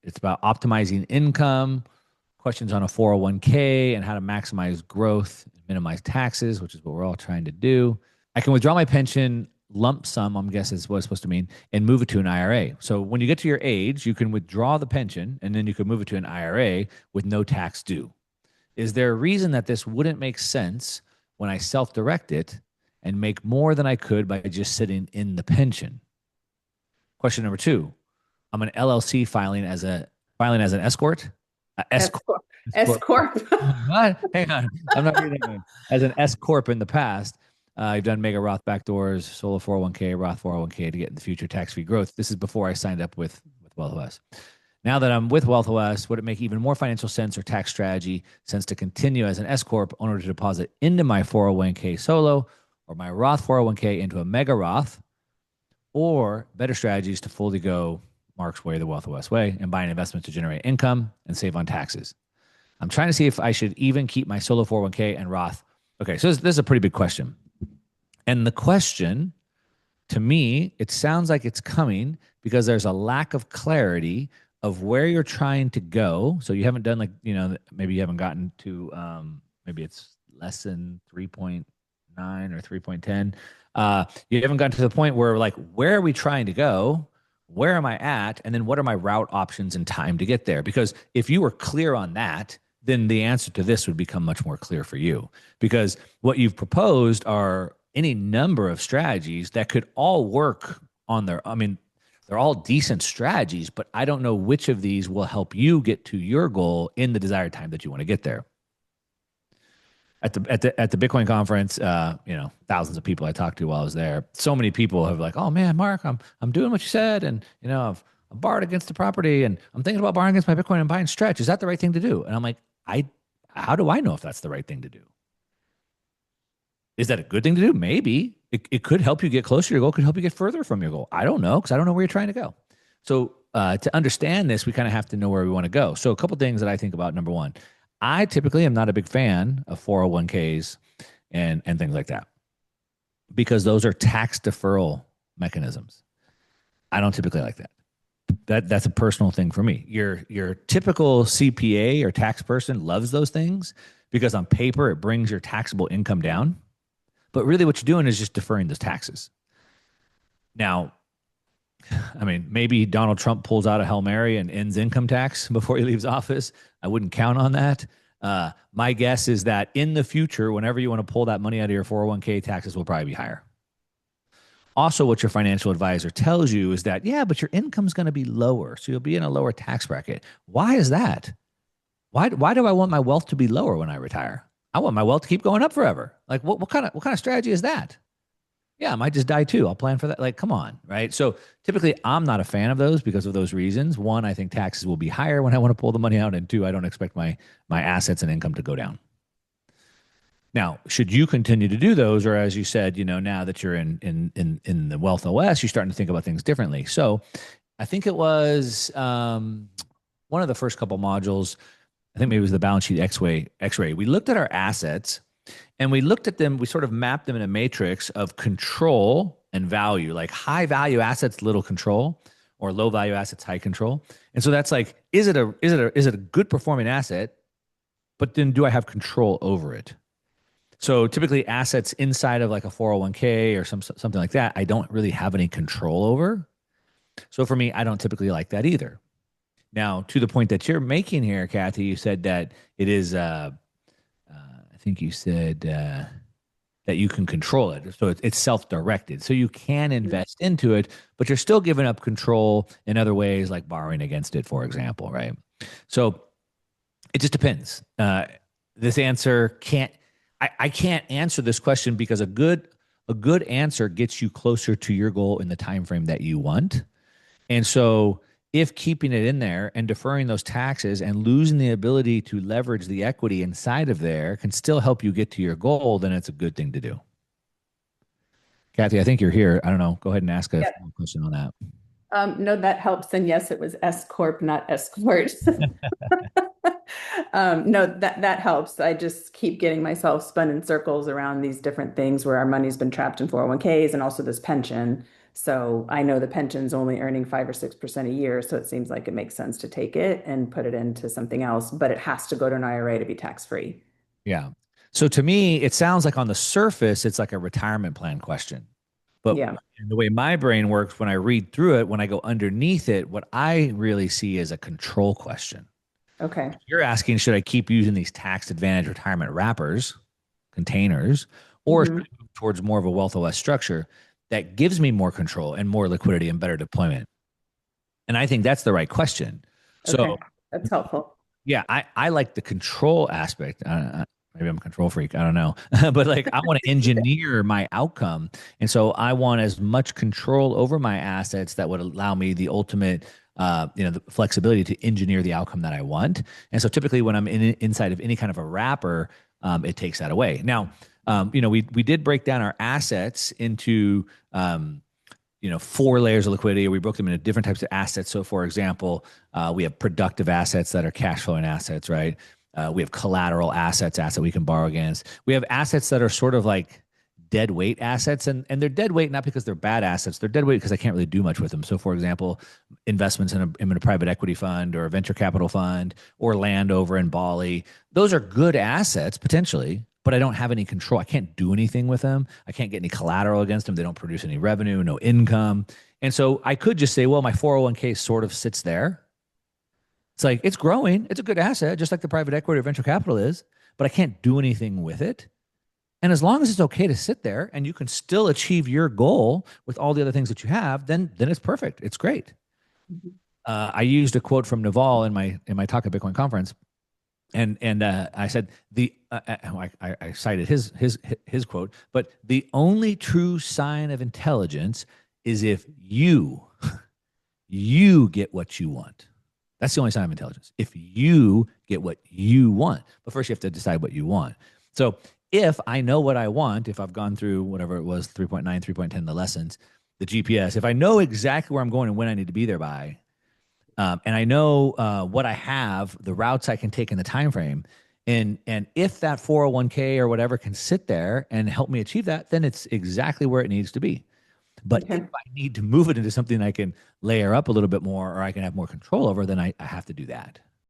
It's about optimizing income, questions on a 401k and how to maximize growth, minimize taxes, which is what we're all trying to do. I can withdraw my pension lump sum, I'm guessing is what it's supposed to mean, and move it to an IRA. So when you get to your age, you can withdraw the pension and then you can move it to an IRA with no tax due. Is there a reason that this wouldn't make sense when I self direct it and make more than I could by just sitting in the pension? Question number two. I'm an LLC filing as an S corp. S S corp. corp. S S corp. corp. What? Hang on. I'm not reading that one. As an S corp in the past, I've done mega Roth backdoors, solo 401k, Roth 401k to get in the future tax free growth. This is before I signed up with WealthOS. Now that I'm with WealthOS, would it make even more financial sense or tax strategy sense to continue as an S corp in order to deposit into my 401k solo or my Roth 401k into a mega Roth, or better strategies to fully go Mark's way, the WealthOS way, and buy an investment to generate income and save on taxes? I'm trying to see if I should even keep my solo 401k and Roth. Okay, so this is a pretty big question. And the question, to me, it sounds like it's coming because there's a lack of clarity of where you're trying to go. So you haven't done like, maybe you haven't gotten to, maybe it's lesson 3.9 or 3.10. You haven't gotten to the point where like, where are we trying to go? Where am I at? And then what are my route options and time to get there? Because if you were clear on that, then the answer to this would become much more clear for you. Because what you've proposed are any number of strategies that could all work on their, I mean, they're all decent strategies, but I don't know which of these will help you get to your goal in the desired time that you want to get there. At the Bitcoin conference, thousands of people I talked to while I was there. So many people have like, oh man, Mark, I'm doing what you said, and I've borrowed against the property, and I'm thinking about borrowing against my Bitcoin and buying Stretch. Is that the right thing to do? And I'm like, how do I know if that's the right thing to do? Is that a good thing to do? Maybe it could help you get closer to your goal. Could help you get further from your goal. I don't know because I don't know where you're trying to go. So to understand this, we kind of have to know where we want to go. So a couple things that I think about. Number one, I typically am not a big fan of 401ks and things like that because those are tax deferral mechanisms. I don't typically like that. That's a personal thing for me. Your typical CPA or tax person loves those things because on paper it brings your taxable income down. But really what you're doing is just deferring those taxes. Now, I mean, maybe Donald Trump pulls out a Hail Mary and ends income tax before he leaves office. I wouldn't count on that. My guess is that in the future, whenever you want to pull that money out of your 401k, taxes will probably be higher. Also, what your financial advisor tells you is that, yeah, but your income's going to be lower. So you'll be in a lower tax bracket. Why is that? Why do I want my wealth to be lower when I retire? I want my wealth to keep going up forever. Like what kind of strategy is that? Yeah, I might just die too. I'll plan for that. Like, come on, right? So typically I'm not a fan of those because of those reasons. One, I think taxes will be higher when I want to pull the money out. And two, I don't expect my assets and income to go down. Now, should you continue to do those, or as you said, now that you're in the Wealth OS, you're starting to think about things differently. So I think it was one of the first couple modules. I think maybe it was the balance sheet X-ray. We looked at our assets and we looked at them, we sort of mapped them in a matrix of control and value, like high value assets, little control, or low value assets, high control. And so that's like, is it a good performing asset? But then do I have control over it? So typically assets inside of like a 401k or something like that, I don't really have any control over. So for me, I don't typically like that either. Now, to the point that you're making here, Kathy, you said that it is, I think you said that you can control it. So it's self-directed. So you can invest into it, but you're still giving up control in other ways, like borrowing against it, for example, right? So it just depends. This answer can't, I can't answer this question because a good answer gets you closer to your goal in the time frame that you want. And so if keeping it in there and deferring those taxes and losing the ability to leverage the equity inside of there can still help you get to your goal, then it's a good thing to do. Kathy, I think you're here. I don't know. Go ahead and ask a Yeah. question on that. No, that helps. And yes, it was S corp, not escort. No, that helps. I just keep getting myself spun in circles around these different things where our money's been trapped in 401ks and also this pension. So I know the pension's only earning 5 or 6% a year, so it seems like it makes sense to take it and put it into something else, but it has to go to an IRA to be tax-free. Yeah. So to me, it sounds like on the surface, it's like a retirement plan question. But Yeah. the way my brain works, when I read through it, when I go underneath it, what I really see is a control question. Okay. You're asking, should I keep using these tax advantage retirement wrappers, containers, or should Hmm. I move towards more of a Wealth OS structure that gives me more control and more liquidity and better deployment? And I think that's the right question. So Okay. That's helpful. yeah, I like the control aspect. Maybe I'm a control freak. I don't know. But like I want to engineer my outcome. And so I want as much control over my assets that would allow me the ultimate the flexibility to engineer the outcome that I want. And so typically when I'm inside of any kind of a wrapper, it takes that away. Now, we did break down our assets into four layers of liquidity, or we broke them into different types of assets. So, for example, we have productive assets that are cash flowing assets, right? We have collateral assets, assets we can borrow against. We have assets that are sort of like dead weight assets, and they're dead weight not because they're bad assets. They're dead weight because I can't really do much with them. So, for example, investments in a private equity fund or a venture capital fund or land over in Bali, those are good assets potentially, but I don't have any control. I can't do anything with them. I can't get any collateral against them. They don't produce any revenue, no income. And so I could just say, well, my 401k sort of sits there. It's like it's growing. It's a good asset, just like the private equity or venture capital is, but I can't do anything with it. And as long as it's okay to sit there and you can still achieve your goal with all the other things that you have, then it's perfect. It's great. Mhm. I used a quote from Naval in my talk at Bitcoin conference, and I said I cited his quote, but the only true sign of intelligence is if you get what you want. That's the only sign of intelligence. If you get what you want, but first you have to decide what you want. So if I know what I want, if I've gone through whatever it was 3.9, 3.10, the lessons, the GPS, if I know exactly where I'm going and when I need to be there by, and I know what I have, the routes I can take in the time frame, and if that 401k or whatever can sit there and help me achieve that, then it's exactly where it needs to be. But if Okay. I need to move it into something I can layer up a little bit more or I can have more control over, then I have to do that.